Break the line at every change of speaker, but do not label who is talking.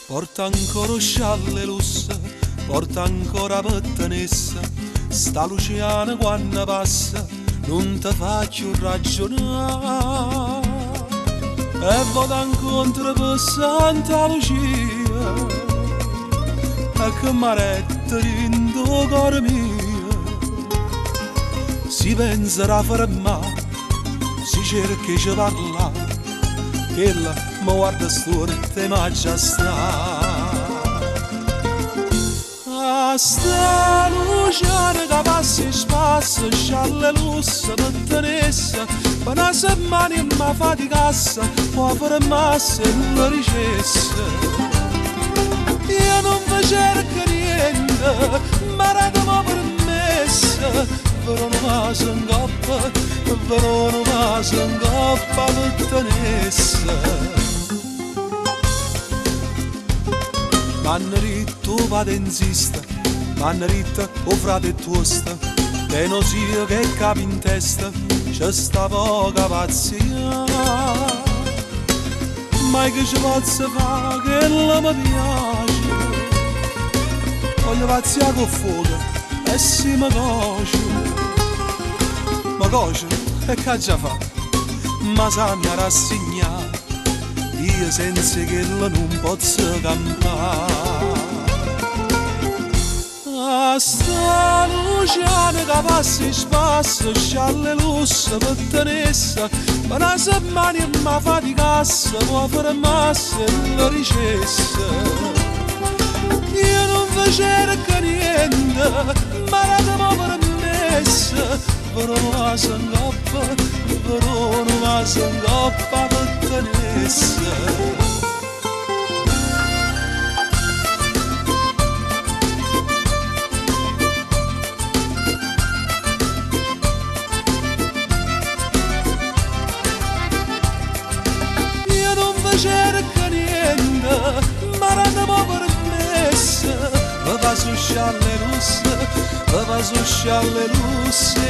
Porta ancora scialle lussa, porta ancora pettanessa, sta Luciana quando passa non ti fa più ragionare. E vado incontro per Santa Lucia, e che maretta dentro cuore mio, si penserà a fermare, si cerca di parlare, che ella mi guarda storta e mi già sta. Sta Luciana che passa e spassa, scialle lussa, pettanessa, per una settimana e mi fa di cassa, può fermarsi e non la ricessa. Io non vi cerco niente, ma l'abbiamo permessa, però non mi s'ingoppa, però non mi s'ingoppa pettanessa. M'hanno detto vado insista, m'hanno detto o frate tuo sta, che non sia che capi in testa, c'è sta poca pazzia. Ma che ci posso fare che la mi piace, voglio pazzia con fuoco e si mi coce e che già fa, ma sanno rassegnare, io senza che la non posso campare. Sta Luciana che passa e spassa, scialle lussa, pettanessa, ma una settimana e mi fa di cassa, può fermarsi e la ricessa. Io non vi cerco niente, ma l'abbiamo permessa, però non mi s'ingoppa, però non mi s'ingoppa pettanessa. Cerca niente, ma l'abbiamo permessa, mi fa su scialle russe, mi fa su scialle russe,